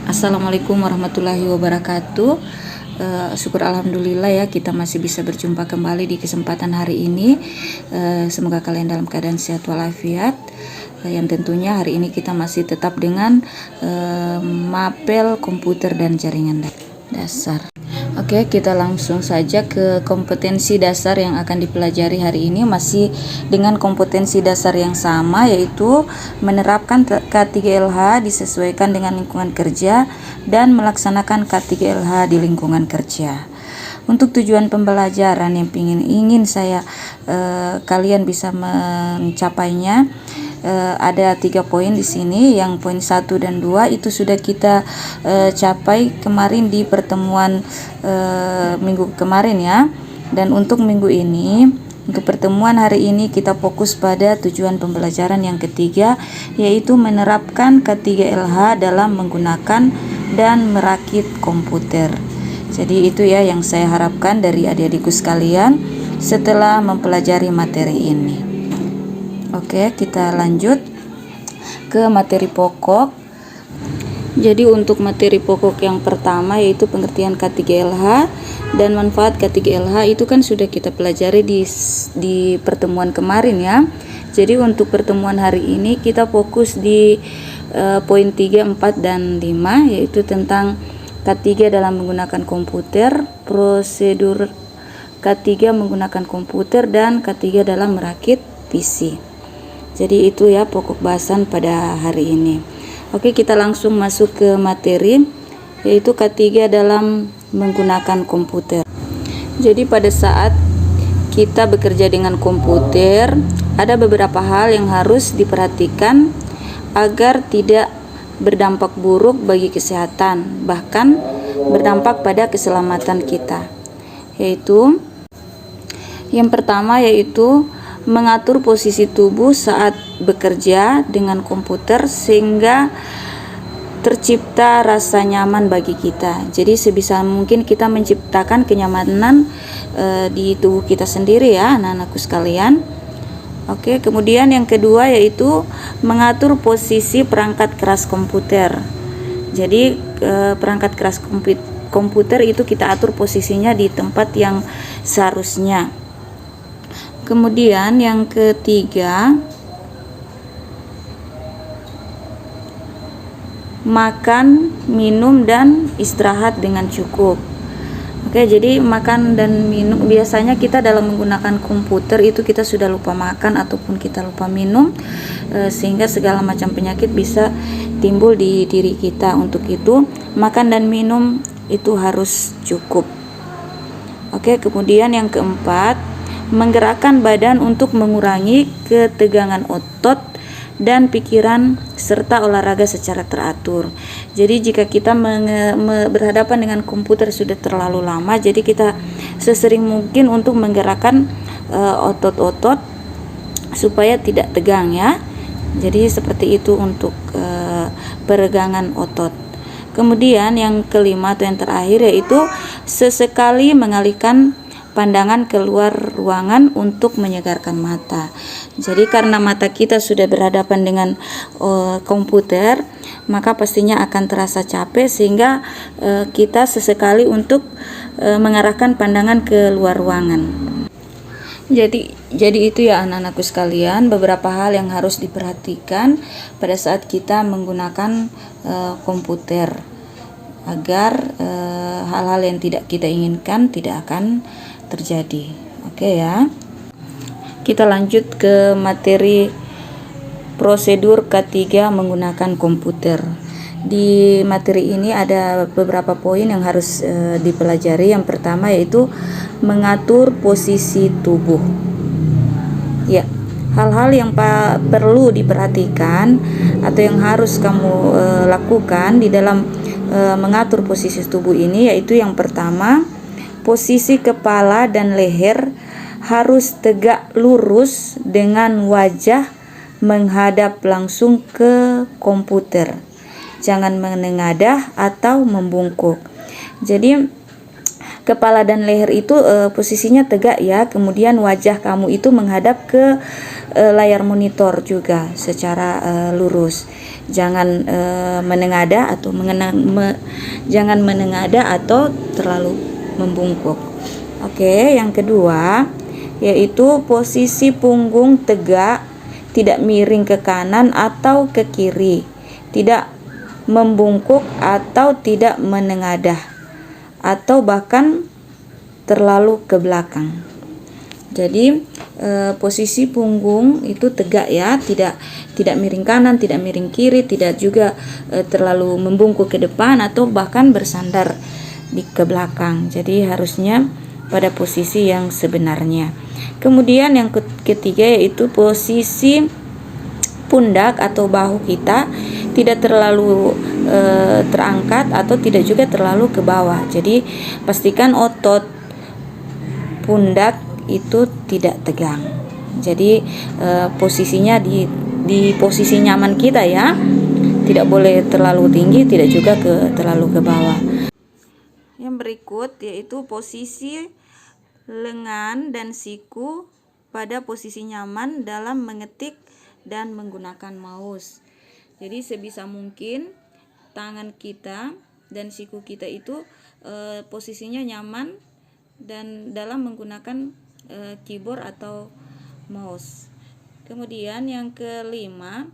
Assalamualaikum warahmatullahi wabarakatuh. Syukur alhamdulillah ya, kita masih bisa berjumpa kembali di kesempatan hari ini. Semoga kalian dalam keadaan sehat walafiat. Yang tentunya hari ini kita masih tetap dengan mapel komputer dan jaringan dasar. Oke, kita langsung saja ke kompetensi dasar yang akan dipelajari hari ini, masih dengan kompetensi dasar yang sama, yaitu menerapkan K3LH disesuaikan dengan lingkungan kerja dan melaksanakan K3LH di lingkungan kerja. Untuk tujuan pembelajaran yang ingin saya kalian bisa mencapainya, ada 3 poin di sini. Yang poin 1 dan 2 itu sudah kita capai kemarin di pertemuan minggu kemarin ya. Dan untuk minggu ini, untuk pertemuan hari ini kita fokus pada tujuan pembelajaran yang ketiga, yaitu menerapkan K3LH dalam menggunakan dan merakit komputer. Jadi itu ya yang saya harapkan dari adik-adikku sekalian setelah mempelajari materi ini. Oke, kita lanjut ke materi pokok. Jadi untuk materi pokok yang pertama yaitu pengertian K3LH dan manfaat K3LH itu kan sudah kita pelajari di pertemuan kemarin ya. Jadi untuk pertemuan hari ini kita fokus di poin 3, 4, dan 5, yaitu tentang K3 dalam menggunakan komputer, prosedur K3 menggunakan komputer, dan K3 dalam merakit PC. Jadi itu ya pokok bahasan pada hari ini. Oke, kita langsung masuk ke materi, yaitu K3 dalam menggunakan komputer. Jadi pada saat kita bekerja dengan komputer, ada beberapa hal yang harus diperhatikan agar tidak berdampak buruk bagi kesehatan, bahkan berdampak pada keselamatan kita. Yaitu yang pertama yaitu mengatur posisi tubuh saat bekerja dengan komputer sehingga tercipta rasa nyaman bagi kita. Jadi sebisa mungkin kita menciptakan kenyamanan di tubuh kita sendiri ya, anak-anakku sekalian. Oke, kemudian yang kedua yaitu mengatur posisi perangkat keras komputer. Jadi perangkat keras komputer itu kita atur posisinya di tempat yang seharusnya. Kemudian yang ketiga, makan, minum, dan istirahat dengan cukup. Oke, jadi makan dan minum, biasanya kita dalam menggunakan komputer itu kita sudah lupa makan ataupun kita lupa minum, sehingga segala macam penyakit bisa timbul di diri kita. Untuk itu makan dan minum itu harus cukup. Oke, kemudian yang keempat, menggerakkan badan untuk mengurangi ketegangan otot dan pikiran serta olahraga secara teratur. Jadi jika kita berhadapan dengan komputer sudah terlalu lama, jadi kita sesering mungkin untuk menggerakkan otot-otot supaya tidak tegang ya. Jadi seperti itu untuk peregangan otot. Kemudian yang kelima atau yang terakhir yaitu sesekali mengalihkan pandangan keluar ruangan untuk menyegarkan mata. Jadi karena mata kita sudah berhadapan dengan komputer, maka pastinya akan terasa capek sehingga kita sesekali untuk mengarahkan pandangan ke luar ruangan. Jadi itu ya anak-anakku sekalian, beberapa hal yang harus diperhatikan pada saat kita menggunakan komputer agar hal-hal yang tidak kita inginkan tidak akan terjadi. Oke ya. Kita lanjut ke materi prosedur K3 menggunakan komputer. Di materi ini ada beberapa poin yang harus dipelajari. Yang pertama yaitu mengatur posisi tubuh. Ya, hal-hal yang perlu diperhatikan atau yang harus kamu lakukan di dalam mengatur posisi tubuh ini, yaitu yang pertama, posisi kepala dan leher harus tegak lurus dengan wajah menghadap langsung ke komputer. Jangan menengadah atau membungkuk. Jadi kepala dan leher itu posisinya tegak ya. Kemudian wajah kamu itu menghadap ke layar monitor juga secara lurus. Jangan menengadah atau jangan menengadah atau terlalu membungkuk. Oke, yang kedua yaitu posisi punggung tegak, tidak miring ke kanan atau ke kiri, tidak membungkuk atau tidak menengadah, atau bahkan terlalu ke belakang. Jadi posisi punggung itu tegak ya, tidak miring kanan, tidak miring kiri, tidak juga terlalu membungkuk ke depan atau bahkan bersandar ke belakang. Jadi harusnya pada posisi yang sebenarnya. Kemudian yang ketiga yaitu posisi pundak atau bahu kita tidak terlalu terangkat atau tidak juga terlalu ke bawah. Jadi pastikan otot pundak itu tidak tegang. Jadi posisinya di posisi nyaman kita ya. Tidak boleh terlalu tinggi, tidak juga terlalu ke bawah. Yang berikut yaitu posisi lengan dan siku pada posisi nyaman dalam mengetik dan menggunakan mouse. Jadi sebisa mungkin tangan kita dan siku kita itu posisinya nyaman dan dalam menggunakan keyboard atau mouse. Kemudian yang kelima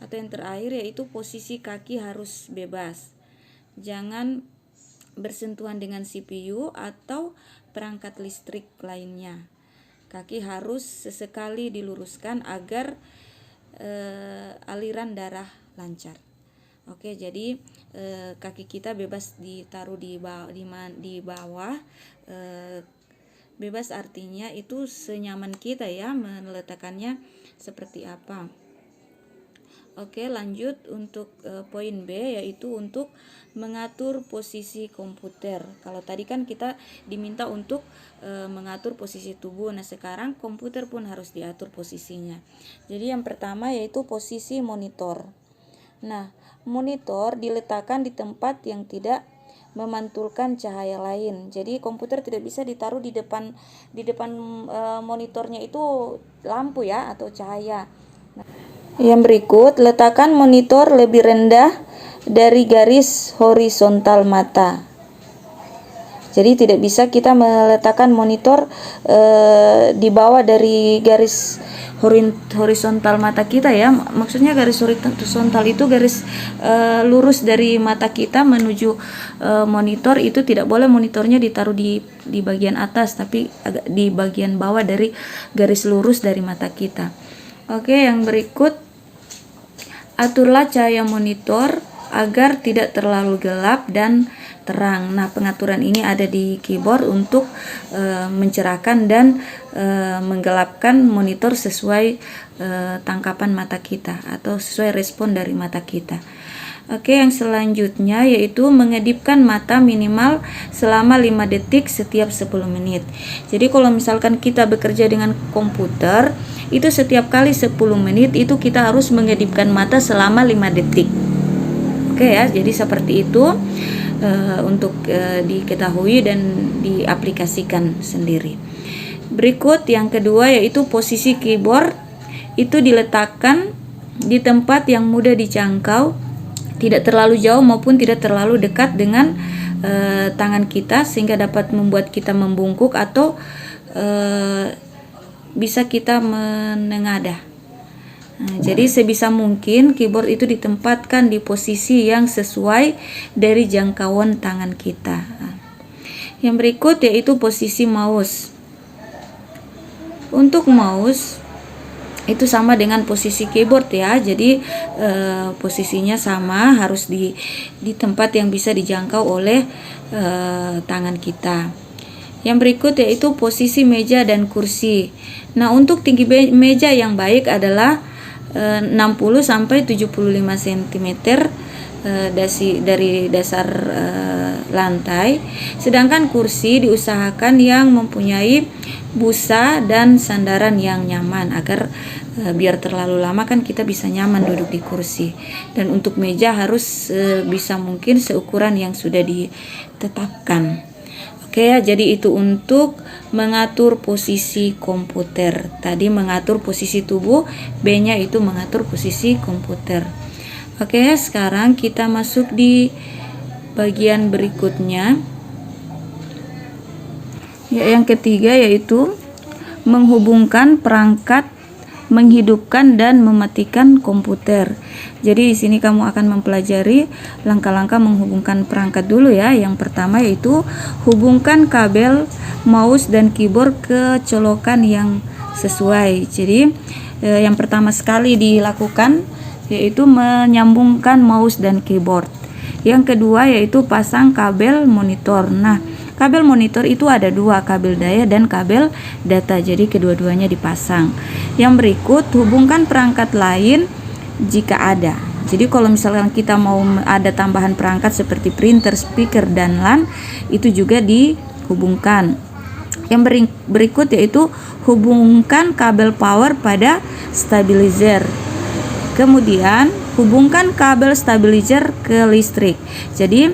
atau yang terakhir yaitu posisi kaki harus bebas. Jangan bersentuhan dengan CPU atau perangkat listrik lainnya. Kaki harus sesekali diluruskan agar aliran darah lancar. Oke, jadi kaki kita bebas ditaruh di bawah. Bebas artinya itu senyaman kita ya meletakkannya seperti apa. Oke, lanjut untuk poin B yaitu untuk mengatur posisi komputer. Kalau tadi kan kita diminta untuk mengatur posisi tubuh. Nah, sekarang komputer pun harus diatur posisinya. Jadi yang pertama yaitu posisi monitor. Nah, monitor diletakkan di tempat yang tidak memantulkan cahaya lain. Jadi komputer tidak bisa ditaruh di depan monitornya itu lampu ya atau cahaya. Yang berikut, letakkan monitor lebih rendah dari garis horizontal mata. Jadi tidak bisa kita meletakkan monitor di bawah dari garis horizontal mata kita ya. Maksudnya garis horizontal itu garis lurus dari mata kita menuju monitor, itu tidak boleh monitornya ditaruh di bagian atas, tapi agak di bagian bawah dari garis lurus dari mata kita. Oke, yang berikut, aturlah cahaya monitor agar tidak terlalu gelap dan terang. Nah, pengaturan ini ada di keyboard untuk mencerahkan dan menggelapkan monitor sesuai tangkapan mata kita atau sesuai respon dari mata kita. Oke, yang selanjutnya yaitu mengedipkan mata minimal selama 5 detik setiap 10 menit. Jadi kalau misalkan kita bekerja dengan komputer, itu setiap kali 10 menit itu kita harus mengedipkan mata selama 5 detik. Oke ya, jadi seperti itu untuk diketahui dan diaplikasikan sendiri. Berikut yang kedua yaitu posisi keyboard itu diletakkan di tempat yang mudah dijangkau, tidak terlalu jauh maupun tidak terlalu dekat dengan tangan kita sehingga dapat membuat kita membungkuk atau bisa kita menengadah. Nah, jadi sebisa mungkin keyboard itu ditempatkan di posisi yang sesuai dari jangkauan tangan kita. Yang berikut yaitu posisi mouse. Untuk mouse itu sama dengan posisi keyboard ya. Jadi posisinya sama, harus di tempat yang bisa dijangkau oleh tangan kita. Yang berikut yaitu posisi meja dan kursi. Nah, untuk tinggi meja yang baik adalah 60 sampai 75 cm dari dasar lantai. Sedangkan kursi diusahakan yang mempunyai busa dan sandaran yang nyaman agar biar terlalu lama kan kita bisa nyaman duduk di kursi. Dan untuk meja harus bisa mungkin seukuran yang sudah ditetapkan. Oke ya, jadi itu untuk mengatur posisi komputer. Tadi mengatur posisi tubuh, B-nya itu mengatur posisi komputer. Oke, sekarang kita masuk di bagian berikutnya. Ya, yang ketiga yaitu menghubungkan perangkat, menghidupkan dan mematikan komputer. Jadi di sini kamu akan mempelajari langkah-langkah menghubungkan perangkat dulu ya. Yang pertama yaitu hubungkan kabel mouse dan keyboard ke colokan yang sesuai. Jadi yang pertama sekali dilakukan yaitu menyambungkan mouse dan keyboard. Yang kedua yaitu pasang kabel monitor. Nah, kabel monitor itu ada dua, kabel daya dan kabel data. Jadi kedua-duanya dipasang. Yang berikut, hubungkan perangkat lain jika ada. Jadi kalau misalkan kita mau ada tambahan perangkat seperti printer, speaker, dan LAN, itu juga dihubungkan. Yang berikut yaitu hubungkan kabel power pada stabilizer. Kemudian hubungkan kabel stabilizer ke listrik. Jadi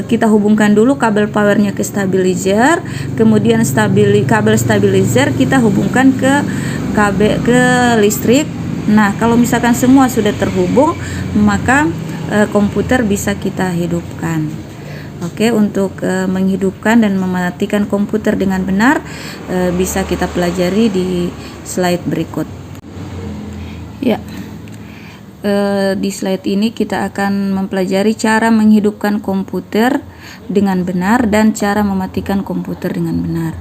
kita hubungkan dulu kabel powernya ke stabilizer, kemudian kabel stabilizer kita hubungkan ke listrik. Nah, kalau misalkan semua sudah terhubung, maka komputer bisa kita hidupkan. Oke, untuk menghidupkan dan mematikan komputer dengan benar bisa kita pelajari di slide berikut. Ya. Di slide ini kita akan mempelajari cara menghidupkan komputer dengan benar dan cara mematikan komputer dengan benar.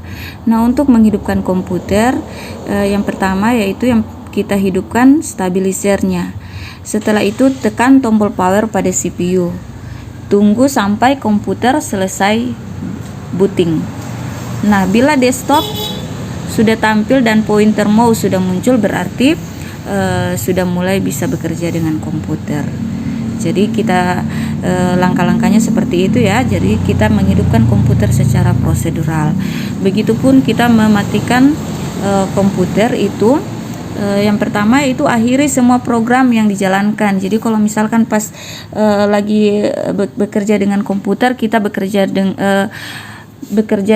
Nah, untuk menghidupkan komputer yang pertama yaitu yang kita hidupkan stabilizernya. Setelah itu tekan tombol power pada CPU. Tunggu sampai komputer selesai booting. Nah, bila desktop sudah tampil dan pointer mouse sudah muncul, berarti sudah mulai bisa bekerja dengan komputer. Jadi kita langkah-langkahnya seperti itu ya. Jadi kita menghidupkan komputer secara prosedural. Begitupun kita mematikan komputer itu yang pertama itu akhiri semua program yang dijalankan. Jadi kalau misalkan pas lagi bekerja dengan komputer, kita bekerja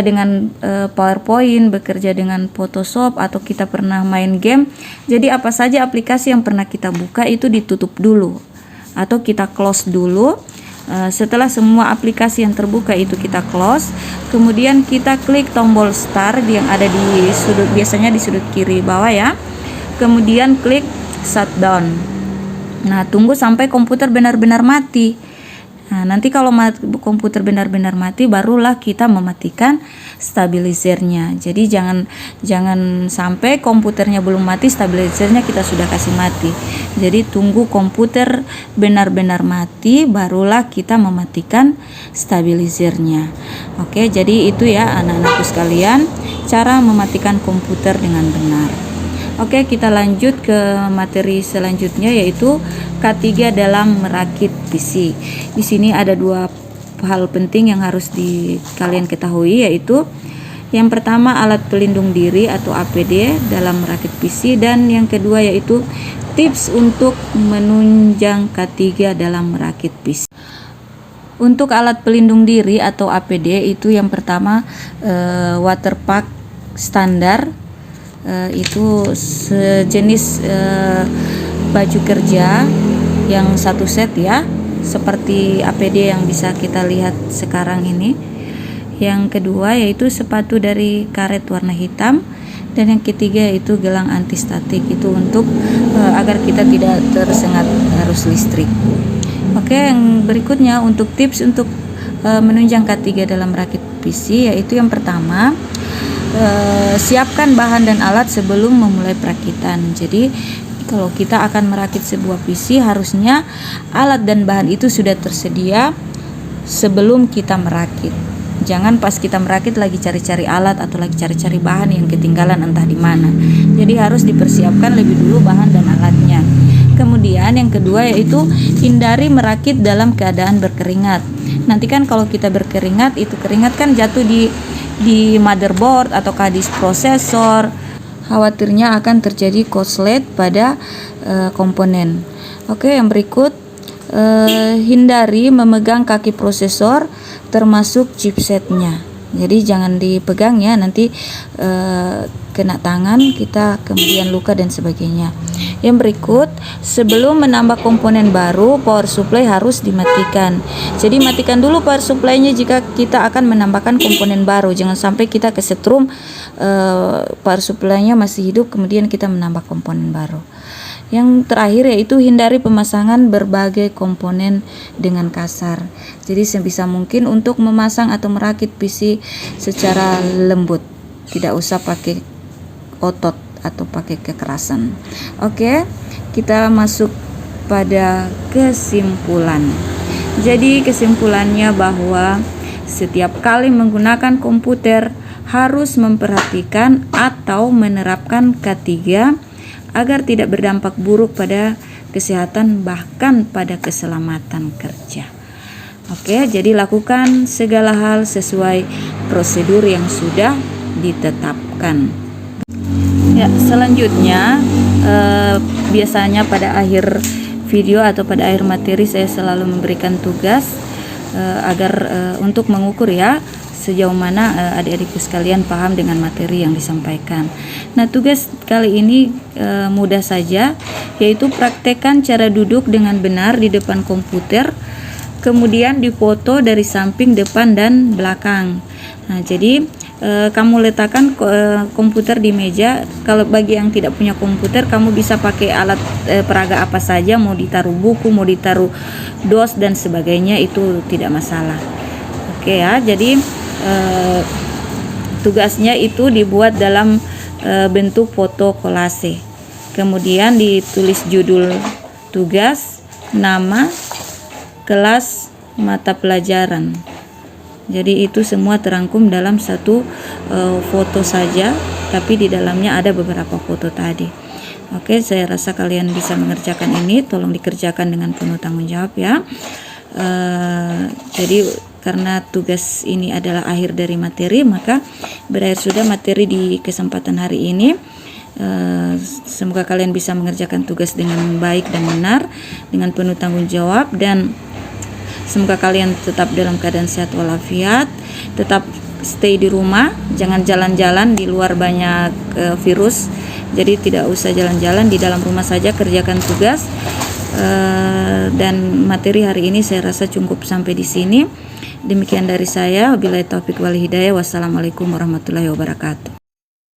dengan PowerPoint, bekerja dengan Photoshop, atau kita pernah main game. Jadi apa saja aplikasi yang pernah kita buka itu ditutup dulu atau kita close dulu. Setelah semua aplikasi yang terbuka itu kita close, kemudian kita klik tombol start yang ada di sudut, biasanya di sudut kiri bawah ya. Kemudian klik shutdown. Nah, tunggu sampai komputer benar-benar mati. Nah, nanti kalau komputer benar-benar mati, barulah kita mematikan stabilizernya. Jadi jangan sampai komputernya belum mati, stabilizernya kita sudah kasih mati. Jadi tunggu komputer benar-benar mati, barulah kita mematikan stabilizernya. Oke, jadi itu ya anak-anakku sekalian, cara mematikan komputer dengan benar. Oke, kita lanjut ke materi selanjutnya yaitu K3 dalam merakit PC. Di sini ada dua hal penting yang harus kalian ketahui, yaitu yang pertama alat pelindung diri atau APD dalam merakit PC, dan yang kedua yaitu tips untuk menunjang K3 dalam merakit PC. Untuk alat pelindung diri atau APD itu yang pertama waterpark standar. Itu sejenis baju kerja yang satu set ya, seperti APD yang bisa kita lihat sekarang ini. Yang kedua yaitu sepatu dari karet warna hitam, dan yang ketiga yaitu gelang anti statik, itu untuk agar kita tidak tersengat arus listrik. Oke, yang berikutnya untuk tips untuk menunjang K3 dalam merakit PC, yaitu yang pertama, siapkan bahan dan alat sebelum memulai perakitan. Jadi kalau kita akan merakit sebuah PC, harusnya alat dan bahan itu sudah tersedia sebelum kita merakit. Jangan pas kita merakit lagi cari-cari alat atau lagi cari-cari bahan yang ketinggalan entah di mana. Jadi harus dipersiapkan lebih dulu bahan dan alatnya. Kemudian yang kedua yaitu hindari merakit dalam keadaan berkeringat. Nanti kan kalau kita berkeringat, itu keringat kan jatuh di motherboard ataukah di prosesor, khawatirnya akan terjadi korslet pada komponen. Oke, yang berikut, hindari memegang kaki prosesor termasuk chipsetnya. Jadi jangan dipegang ya, nanti kena tangan kita, kemudian luka dan sebagainya. Yang berikut, sebelum menambah komponen baru, power supply harus dimatikan. Jadi matikan dulu power supply-nya jika kita akan menambahkan komponen baru. Jangan sampai kita kesetrum power supply-nya masih hidup kemudian kita menambah komponen baru. Yang terakhir yaitu hindari pemasangan berbagai komponen dengan kasar. Jadi sebisa mungkin untuk memasang atau merakit PC secara lembut, tidak usah pakai otot atau pakai kekerasan. Oke, kita masuk pada kesimpulan. Jadi kesimpulannya bahwa setiap kali menggunakan komputer harus memperhatikan atau menerapkan K3 agar tidak berdampak buruk pada kesehatan bahkan pada keselamatan kerja. Oke, jadi lakukan segala hal sesuai prosedur yang sudah ditetapkan. Ya, selanjutnya biasanya pada akhir video atau pada akhir materi saya selalu memberikan tugas agar untuk mengukur ya sejauh mana adik-adikku sekalian paham dengan materi yang disampaikan. Nah, tugas kali ini mudah saja, yaitu praktekkan cara duduk dengan benar di depan komputer, kemudian difoto dari samping, depan, dan belakang. Nah, jadi kamu letakkan komputer di meja. Kalau bagi yang tidak punya komputer, kamu bisa pakai alat peraga apa saja, mau ditaruh buku, mau ditaruh dos dan sebagainya, itu tidak masalah. Oke ya, jadi tugasnya itu dibuat dalam bentuk foto kolase. Kemudian ditulis judul tugas, nama, kelas, mata pelajaran. Jadi itu semua terangkum dalam satu foto saja, tapi di dalamnya ada beberapa foto tadi. Oke, saya rasa kalian bisa mengerjakan ini. Tolong dikerjakan dengan penuh tanggung jawab ya. Jadi karena tugas ini adalah akhir dari materi, maka berakhir sudah materi di kesempatan hari ini. Semoga kalian bisa mengerjakan tugas dengan baik dan benar, dengan penuh tanggung jawab, dan semoga kalian tetap dalam keadaan sehat walafiat, tetap stay di rumah, jangan jalan-jalan, di luar banyak virus. Jadi tidak usah jalan-jalan, di dalam rumah saja kerjakan tugas. Dan materi hari ini saya rasa cukup sampai di sini. Demikian dari saya. Wabillahi taufik wal hidayah. Wassalamualaikum warahmatullahi wabarakatuh.